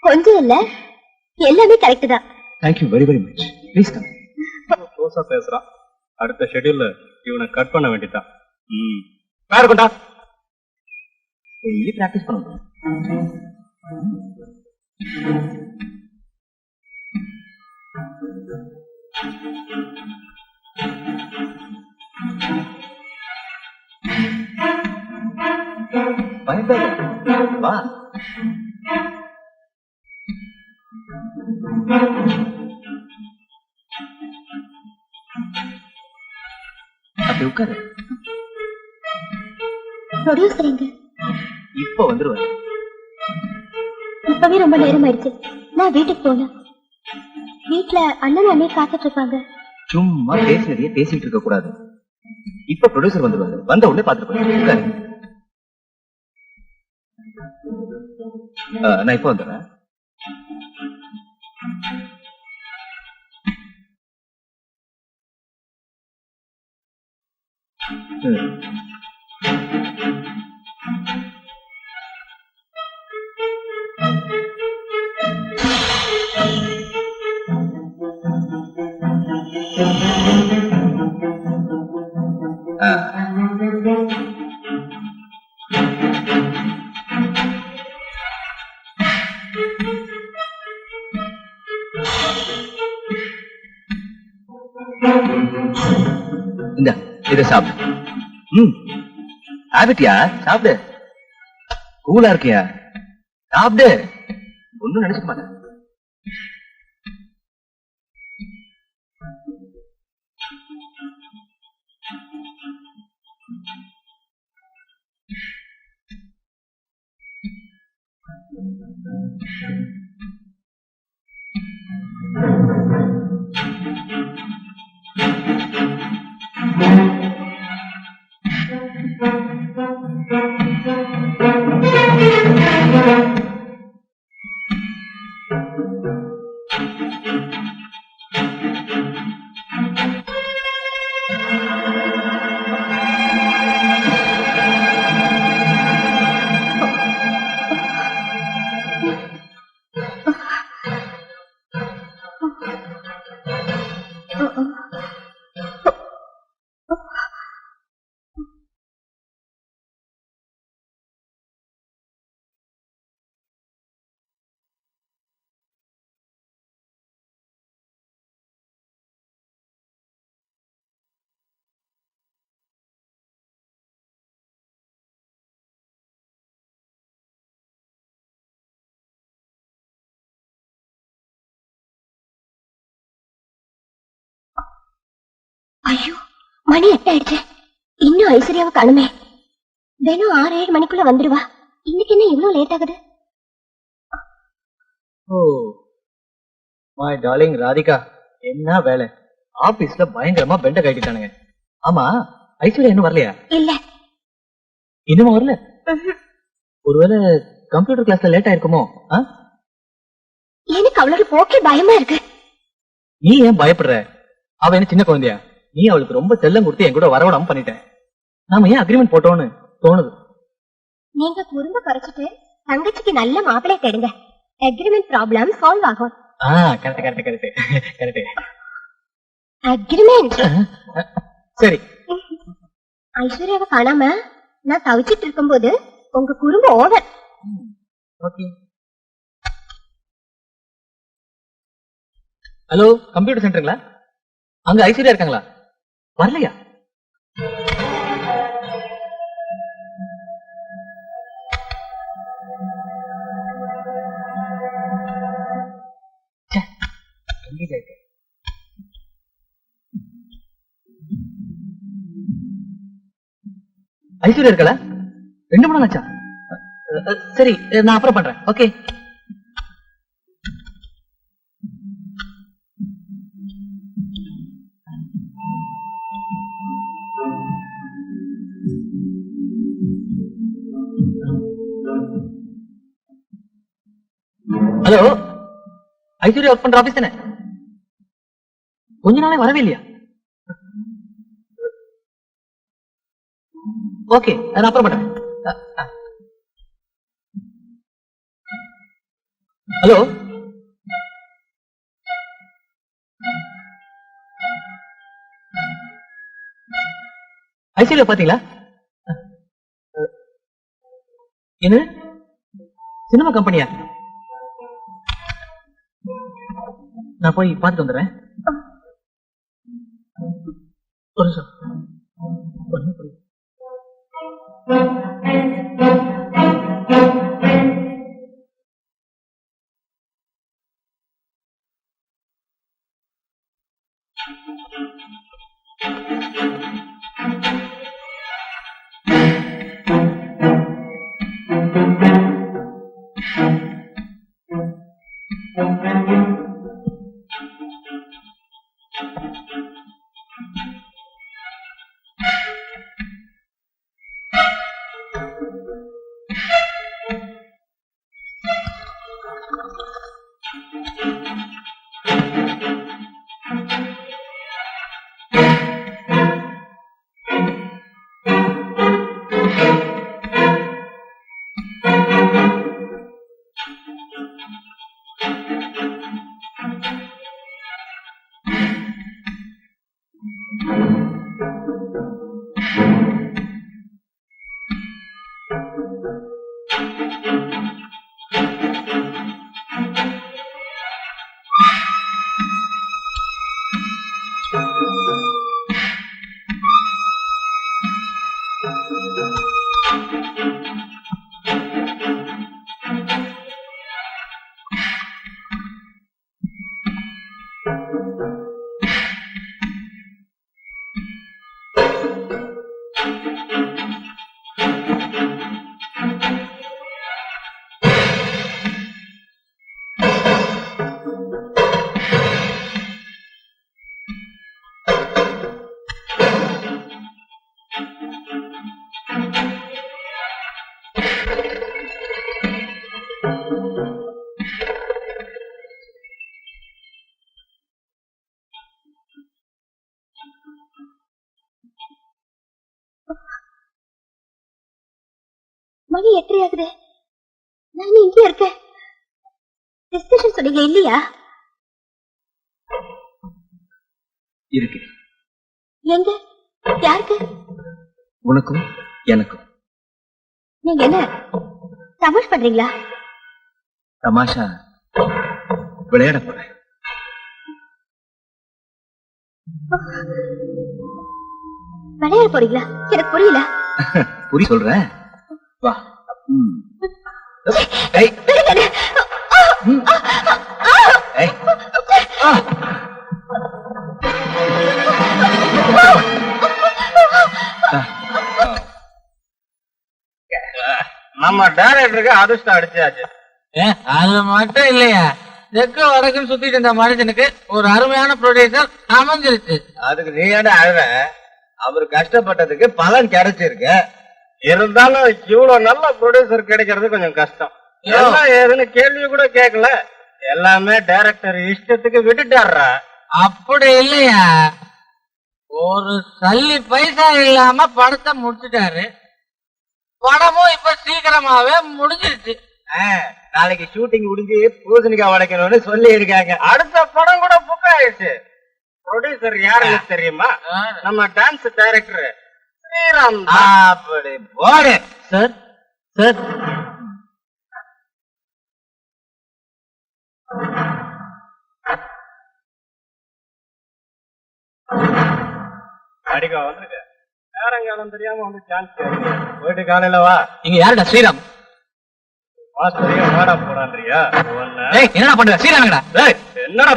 கொஞ்சம் இல்ல, எல்லாமே கரெக்ட் தான். Thank you very very much. Please come. க்ளோஸா பேசுறான். அடுத்த ஷெட்யூல்ல இவனை கட் பண்ண வேண்டியதான். வேற கொண்டா டெய்லி பிராக்டிஸ் பண்ணணும். பயப்படாத, வா. அப்படி உட்காரு. ப்ரொடியூசர் எங்க? இப்ப வந்துருவாரு. இப்பவே ரொம்ப நேரம் ஆயிடுச்சு, நான் வீட்டுக்கு போனேன். வீட்டுல அண்ணன் அண்ணே காத்துட்டு இருப்பாங்க. சும்மா பேசினதையே பேசிட்டு இருக்க கூடாது. இப்ப ப்ரொடியூசர் வந்துருவாரு, வந்த உடனே பாத்துட்டு போய் உட்காரு. நான் இப்ப வந்துடுறேன். இந்த இதை சாப்பிடு. ஆபிட்டியா சாப்பிடு. கூலா இருக்கியா? சாப்பிடு. ஒன்னும் நினைச்சுக்க மாட்டேன். ஐயோ, மணி 8 ஆயிடுச்சு. இன்னும் ஐஸ்வர்யாவை காணுமே. தினம் 6-7 மணிக்குள்ள வந்துடுவா. இன்னைக்கு என்ன இவ்வளவு லேட் ஆகுது? ஓ மை டார்லிங் ராதிகா, என்ன வேலை? ஆபீஸ்ல பயங்கரமா பெண்ட கட்டிட்டானுங்க. ஆமா, ஐஸ்வர்யா இன்னும் வரலையா? இல்ல, இன்னும் வரல. ஒருவேளை கம்ப்யூட்டர் கிளாஸ்ல லேட் ஆயிருக்குமோ? எனக்கு அவளோட போக்கே பயமா இருக்கு. நீ ஏன் பயப்படுற? அவ என்ன சின்ன குழந்தையா? நீ அவளுக்கு ரொம்ப செல்லம் கொடுத்து என் கூட வரவிடாம பண்ணிட்டேன். நாம ஏன் அக்ரிமெண்ட் போட்டோம்னு தோணுது. நீங்க குறும்ப குறைச்சிட்டு தங்கச்சிக்கு நல்ல மாப்பிள்ளை தேடுங்க. அக்ரிமெண்ட் ப்ராப்ளம் சால்வ் ஆகும். Correct correct correct correct. Agreement சரி. ஐஸ்வர்யாவை காணாம நான் தவிச்சிட்டு இருக்கும்போது உங்க குறும்பு ஓவர். ஓகே. ஹலோ, கம்ப்யூட்டர் சென்டருங்களா? அங்க ஐஸ்வர்யா இருக்காங்களா? வரலையா? ஐஸ்வர்யா இருக்கல? 2 மணி ஆச்சா? சரி, நான் அப்புறம் பண்றேன். ஓகே. ஹலோ, ஐஸ்வர்யா ஒர்க் பண்ற ஆபீஸ் தானே? கொஞ்ச நாளே வரவே இல்லையா? ஓகே, நான் அப்புறம் பண்றேன். ஹலோ, ஐஸ்வர்யா பாத்தீங்களா? என்ன சினிமா கம்பெனியா? நான் போய் பார்த்துட்டு வந்துடுறேன். ஒரு நிமிஷம். மணி 8 ஆகுது. நான் இங்க இருக்கேன். டிஸ்கஷன் சொன்னீங்க இல்லையா? இருக்கு. எங்க? யாருக்கு? உனக்கும் எனக்கும். நீங்க என்ன தமாஷ் பண்றீங்களா? தமாஷா விளையாட போறேன். விளையாட போறீங்களா? எனக்கு புரியல. புரிய சொல்றேன். வா. நம்ம டைரக்டருக்கு அதிர்ஷ்டம் அடிச்சாச்சு. அது மட்டும் இல்லையா, தெற்கு வடக்குன்னு சுத்திட்டு இருந்த மனுஷனுக்கு ஒரு அருமையான ப்ரொடியூசர் அமைஞ்சிருச்சு. அதுக்கு நீ ஏன்டா அழுற? அவரு கஷ்டப்பட்டதுக்கு பலன் கிடைச்சிருக்கு. இருந்தாலும் இவ்வளவு நல்ல ப்ரொடியூசர் கிடைக்கிறது கொஞ்சம் கஷ்டம். எல்லாம் ஏதுன்னு கேள்வி கூட கேட்கல, எல்லாமே டைரக்டர் இஷ்டத்துக்கு விட்டுட்டாரா. அப்படி இல்லையா, ஒரு சல்லி பைசா இல்லாம படத்தை முடிச்சுட்டாரு. படமும் இப்ப சீக்கிரமாவே முடிஞ்சிருச்சு. நாளைக்கு ஷூட்டிங் முடிஞ்சு பூசணிக்காய் உடைக்கணும்னு சொல்லி இருக்காங்க. அடுத்த படம் கூட புக் ஆயிடுச்சு. ப்ரொடியூசர் யாருன்னு தெரியுமா? நம்ம டான்ஸ் டைரக்டர் ஸ்ரீராம். அப்படி போடு. சார் சார், அடிக்க வந்துருக்க. நேரங்காலம் தெரியாம வந்து சான்ஸ் போயிட்டு காலையில வா. இங்க யாருடா ஸ்ரீராம்? மாஸ்டரியா வாடா போடான்றியா? என்னடா பண்ற? ஸ்ரீராமடா. என்னடா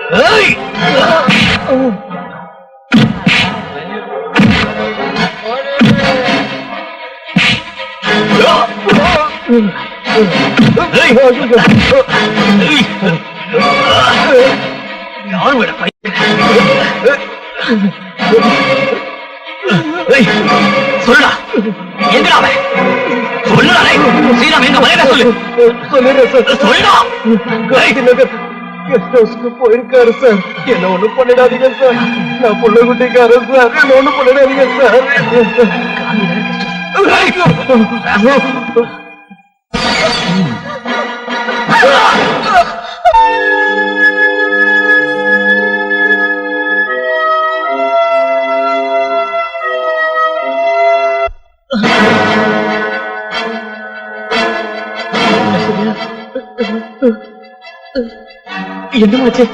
Hey! யாரும் விட சொல்லா எங்கடா அவன் சொல்லுறானே ஸ்ரீராம் எங்க மலையில சொல்லு சொல்லுறேன் சார் சொல்லா கெஸ்ட் ஹவுஸ்க்கு போயிருக்காரு சார் என்ன ஒண்ணும் பண்ணிடாதீங்க சார் நான் புள்ள குட்டிக்காரன் சார் என்ன ஒண்ணும் பண்ணிடாதீங்க சார் என்னமாச்சு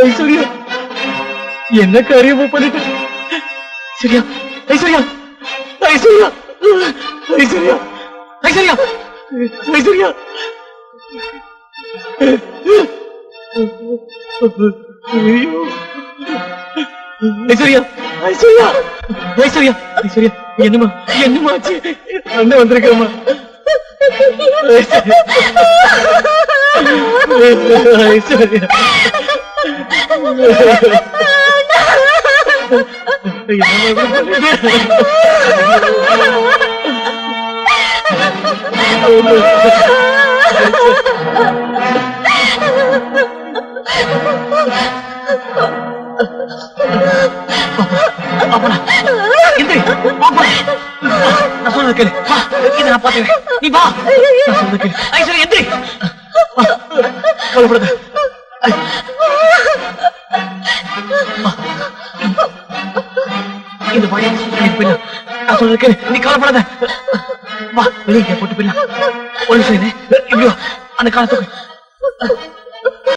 ஐஸ்வர்யா என்ன காரியமா பண்ணிட்டு சரியா ஐஸ்வர்யா ஐஸ்வர்யா ஐஸ்வர்யா ஐஸ்வர்யா ஐஸ்வர்யா ஐஸ்வர்யா ஐஸ்வர்யா ஐஸ்வர்யா ஐஸ்வர்யா என்னமாச்சு அண்ணன் வந்திருக்கேம்மா ஐஸ்வர்யா நான் சொல்றது கேளு இதை நான் பாத்துக்கிறேன் நீ வா நான் சொல்றது கேளு ஐஸ்வர்யா எந்திரி கவலைப்படாத இந்த பையன் போயிடலாம் நான் சொல்றது கேளு நீ கவலைப்படாத வா வெளியே போட்டு போயிடலாம் ஒரு நிமிஷம் இப்படி வா அந்த காலத்துக்கு